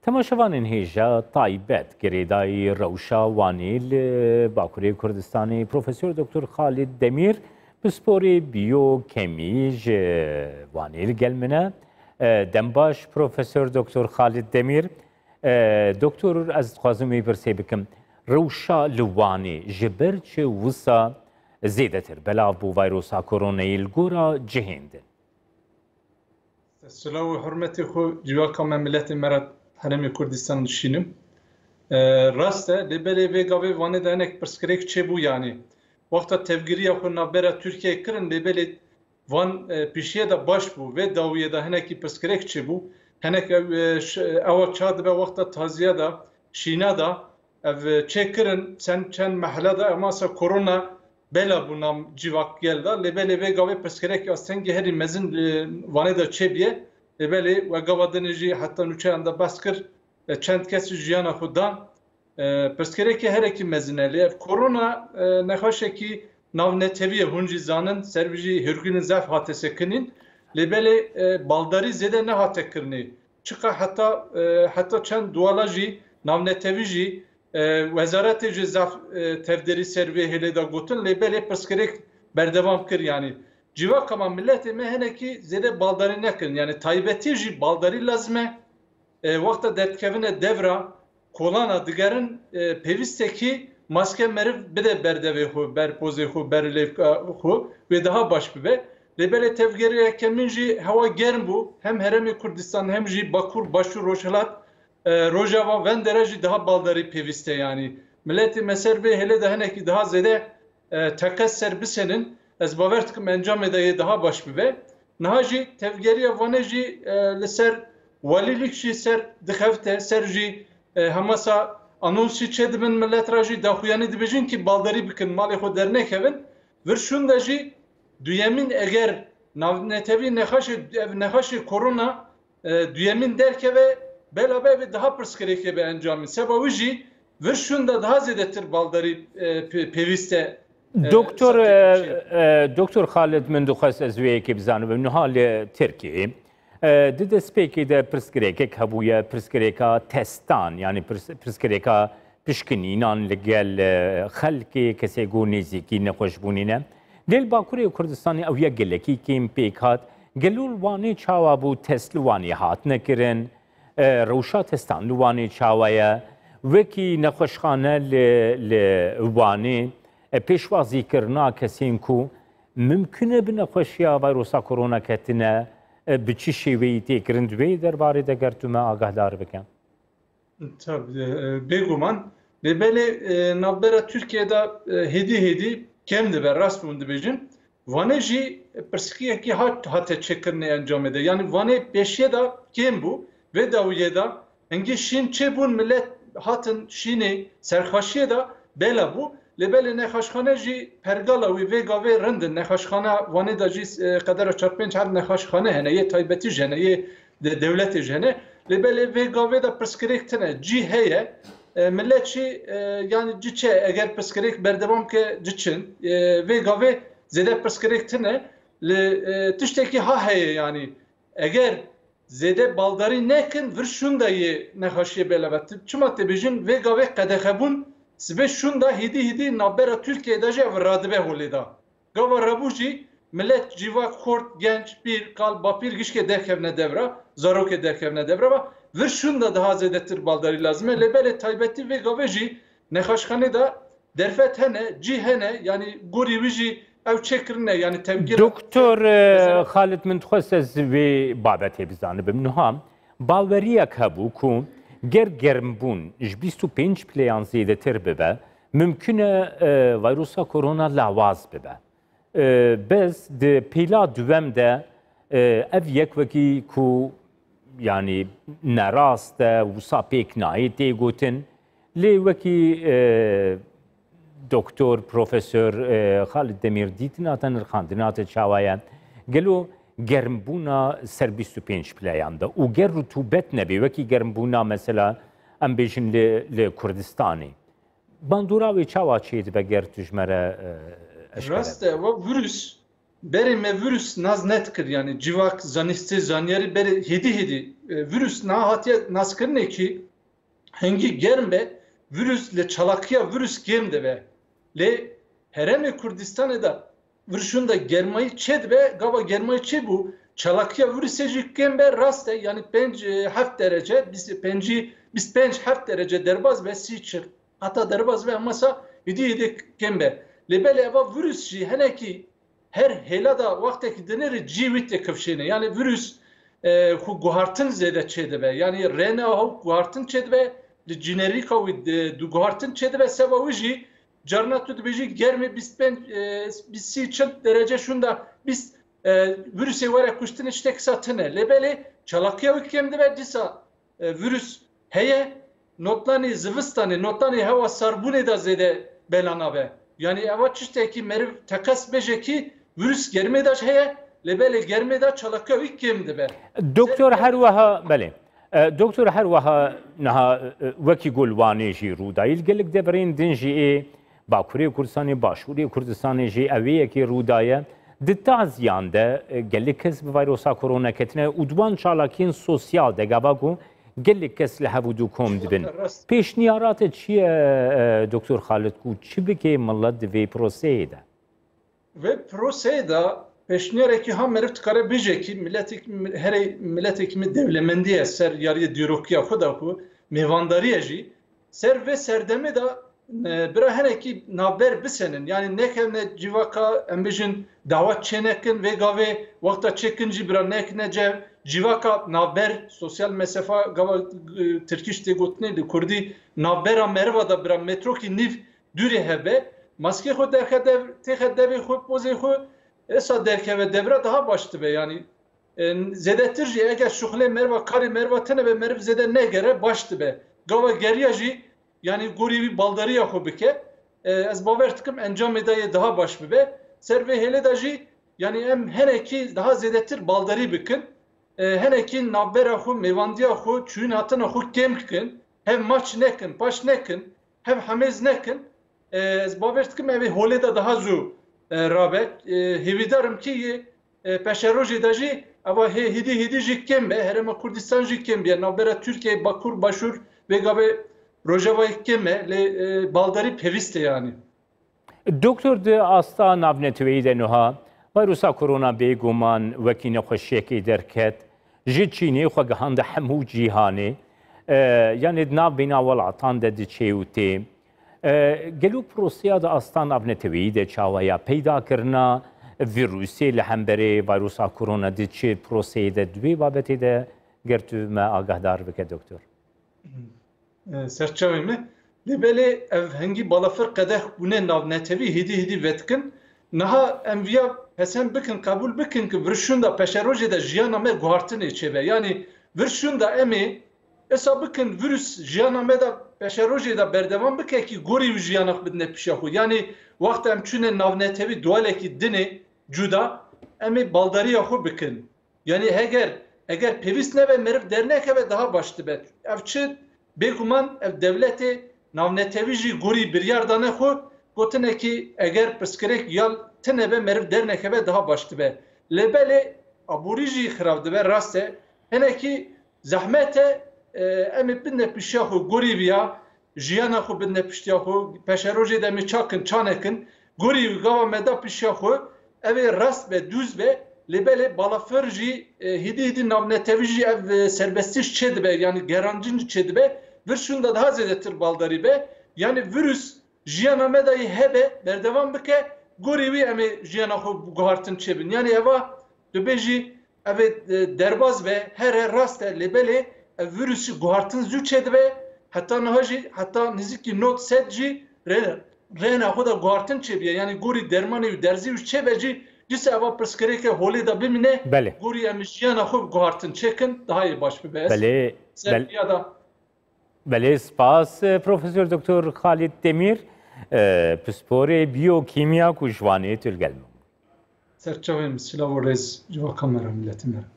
تەماشەوانên هێژە تایبەت گرێدایی ڕەوشە وانیل باکووری کوردستانی پرۆفسۆر دکتۆر خالید دەمیر پسپۆری بیۆکەمیژ وانیل گەلمنە دەم باش پرۆفسۆر دکتۆر خالید دەمیر دکتۆر ئەس دixwazim pirsê bikim rewşa li Wanê ji ber çi wisa zêdetir belav bû vayrosa koronayê li gora cihên de. Silav û hurmetê xwe civaka me milletê me re Herêmê Kurdistan dişînim. Rast e lêberê vê gavê Wanê de hinek pirsgirêk çêbû yanî. Wexta tevgiriya xwe navbera Tirkiyeyê kirin lêberê Van pêşiye de baş bû vê dawiyê de hinekî pirsgirêk çêbû. Hinek ew ça dibe wexta taziya da şîna da ev çêkirin çend mehele da emasa korona bela bû nam civak gel da lêberê vê gavê pirsgirêk astengî herî mezin Wanê de çêbiye lêberê we gava dinê jî heta nûçeyan da bes kir çend kes jiyana xwe dan pirsgirêkê herekî mezin e lê ev korona nexweşekî navnetevî ye hûn jî zanin ser vî jî hûrgûnên zef hate sekinîn lêberê baldarî zêde nehate kirinê çiqa heta çend duala jî navnetevî jî wezaretê ji zaf tevderî ser vê hêlê da gotin lêberê pirsgirêk berdevam kir yanî civaka me milletê me hinekî zêde baldarî nekirin yani taybetî jî baldarî lazim e wexta derdkevine devra kolana digerin pêwîstekî maske meriv bide berdevê xwe ber pozê xwe ber lêv xwe wê daha baş bibe lêberê tevgeriya min jî hewa germ bû hem Herêmê Kurdistan hem jî Bakur Başûr Rojhilat Rojava Venderê jî daha baldarî pêwîst e yanî milletê me ser vê hêlê de hinekî daha zêde teqet ser bisenin ez bawer dikim encamê de yê daha baş bibe niha jî tevgeriya Wanê jî li ser welîlik jî ser dixevite ser jî hemasa anonsî çê dibin millet ra jî daxuyanî dibêjin ki baldarî bikin malê xwe dernekevin vir şûn de jî duyemîn eger navnetevî nexweşê korona duyemîn derkeve belabe vê daha pirsgirêkê be encamîn seba wî jî vir şûn de daha zêdetir baldarî pêwîst e دکتۆر خالد min dixwest ez wê yekê bizanim niha li Tirkiyeyê di destpêkê de pirsgirêkek hebûye pirsgirêka testan yani pirsgirêka pişkinînan li gel xelkê kesê got nêzîkî nexweşbûnîne lê Bakurê Kurdistanê ew yek gelekî kêm pêk hat gelo li Wanê çawa bû test li Wanê hatine kirin rewşa testan li Wanê çawa ye wekî nexweşxane li Wanê pêşwazîkirina kesên ku mimkün e bi nexweşiya vayrosa korona ketine bi çi şêweyî têkirin divê derbarê de ger tu me agahdar bikin. Bêguman lêberê navbera Tirkiyeyê de hêdî kem dibe rast bûn dibêjin Wanê jî pirskiyekî hate çêkirinê encamê de yani Wanê pêşiye da kêm bû vê dawiyê da hingî şîn çêbûn millet hatin şînê serxweşiyê da bela bû lêberê nexweşxane jî pergala wî vê gavê rind in nexweşxana Wanê de jî qedera 4-5 nexweşxane hene yê taybetî ji hene yê dewletê ji hene lêberê vê gavê de pirsgirêk tune cî heye millet jî yani cî çe eger pirsgirêk berdewam ke cî çin vê gavê zêde pirsgirêk tune li tiştekî ha heye yani eger zêde baldarî nekin vir şûn de yê nexweşiyê belavet çima têbêjin vê gavê qedexebûn sibê şûn da hêdî navbera Tirkiyeyê de jî ev radibe holê da gava rabû jî millet civak xort genç pîr kal bapîr gişkê derkevne devra zarokê derkevne devra ve vir şûn da daha zêdetir baldarî lazim e lêberê taybetî vê gavê jî nexweşxanê da derfet hene cî hene yani gorî wî jî ew çêkirine yani tevgîr Doktor Xalid min dixwest ez vê babetê bizanibim niha baweriyek hebû ku ger germbûn ji 25 plêyan zêdetir bibe mimkün e vayrosa korona lawaz bibe bez di pêla duwem de ev yek wekî ku yani nerast e wisa pêk nayê tê gotin lê wekî doktor profesör Xalid Demîr dîtina te nirxandina te çawa ye gelo germbûna ser 25 plêyan de û ger rutûbet nebe wekî germbûna mesela em bêjin li Kurdistanê bandora wê çawa çê dibe ger tu ji me re rast e virüs berê me virüs naz net kir yani civak zanistê zanyarî berê hêdî virüs nahatiye naskırne ki hangi germe virüs le çalakya virüs gemde ve le hereme Kurdistan'da virüsünde germayı çed ve gava germayı çed bu çalakya virüseci gembe raste yani 5 derece biz 5 derece derbaz ve siçir hatta derbaz ve masa idi gembe le bele eva virüsçi hele ki her helada vakteki deneri civitte kıfşene yani virüs ku guhartın zede çedebe yani rena hu guhartın çedebe generika du guhartın çedebe sevavuji carnatu dbeji germe biz siçin derece şunda biz virüse vere kuştun işte kısatene lebeli çalakya hükemde ve disa virüs heye notlani zıvıstani notlani hava sarbune da zede belana be yani eva çişteki meriv takas bejeki virüs germedaş heye lebele germeda çalakya hükemde be دکتۆر هەروەها بەێ دکتۆر هەروەها نەها وەکی گۆلوانێژی ڕوودایی گەلک دەبرین دنجی ئێ باکووری کوردستانی باشووری کوردستانێژی ئەوەیەکی ڕوودایە دتازیاندا گەلک کەس ڤایرۆسا کۆرۆنەکەتنە ئودوان چالاکین سۆسیال دەگاباک و gelek kes li hevû kom dibin. Pêşniyarate çi ye Doktor Xalid ku çi bike millet di vê proseyê de? Vê proseyê de peşniyareki ha meriv dikare bêje ki herê milletekî devlemendiye ser yariyê dîrokiya xwe da ku mêvandariye jî ser vê serdemê da bira henekî navber bisenin yani nekevne civaka em bêjin dawet çênekin vê gavê wexta çêkin jî bira nekine cev civaka navber sosyal mesafa gava Tirkiş tê gotinê li Kurdî navbera meriva da bira metrokî nîv dûrê hebe maske xwe têxe devê xwe pozê xwe esa derkeve devre daha baş dibe yani zedetir jî eger şuxlê meriva karê meriva tune ve meriv zede negere baş dibe gava geriya jî yani gorî wî baldariya xwe bike ez bawer dikim encamê dayê daha baş bibe ser vê hêlê de jî yani em henekî daha zedetir baldarî bikin henekî navbera xwe mêvandiya xwe çûyîn hatina xwe kêm bikin hev maç nekin paş nekin hev hemêz nekin ez bawer dikim evê holê de daha zû rabet hêvîdarim ki peşerojê de jî eva hêdî jî kêm be herêma Kurdistan jî kêm be navbera Tirkiye Bakur Başûr vê gavê rojavayê kêm e lê baldarî pevîst e yani. Doktor di asta navneteweyî de niha vayrosa korona bêguman wekî nexweşiyekê derket ji Çînê xwe gihand hemû cîhanê yani di nav bêhna welatan de diçe û tê gelo proseya de asta navneteweyî de çawaya peydakirina vîrusê li hemberê vayrosa korona di çi proseyê de divê babetê de ger tu me agahdar bike doktor. Serçavê me lêbelê ev hengî balafir qedeh bûne navnetewî hêdî vetkin niha em viya pesen bikin kabul bikin ki virşûn da peşerojê de jiyana me guhartinê çêbe yani virşûn da em ê esa bikin virüs jiyana me da peşerojê de berdevam bike ki gorî wî jiyana xwe bidine pişa xwe yani wexta em çûne navnetewî dualekî dinê cuda em ê baldariya xwe bikin yani eger pêwîst nebe meriv dernekeve daha baş dibe ev çi bêguman ev devletê navnetewî jî gorî biryar dane xwe gotine ki eger pirsgirêk yal tinebe meriv dernekeve daha baş dibe lêbelê aborî jî xirav dibe rast e henekî zehmet e em ê bidine pişiya xwe gorî viya jiyana xwe bidine piştiya xwe peşerojê de em çakin çanekin gorî gava me da pişiya xwe ev ê rast be dûz be lêbelê balafir jî hêdî navnetewî jî ev serbestîş çê dibe yani gerancîn çê dibe virşûn da daha zêdetir baldarî be yani virüs jiyana me dayê hebe berdevam bike gorî wî em ê jiyana xwe guhartin çêbin yani eva dibêjî ev derbaz ve here rast e lêbelê ev virüsî guhartin zû çê dibe heta niha jî heta nizîkî not sed jî rêna xwe da guhartin çêbiye yani gorî dermanê wî derzî wî çêbe jî cîse eva pirsgirêke holê da bimîne gorî em jiyana xwe guhartin çêkin daha yê baş bibe Belê spas Profesör Doktor Xalid Demîr pisporê biyokîmya ku ji wanê tu li gel me. Serçavên silav û rêz civaka me re milletê me re.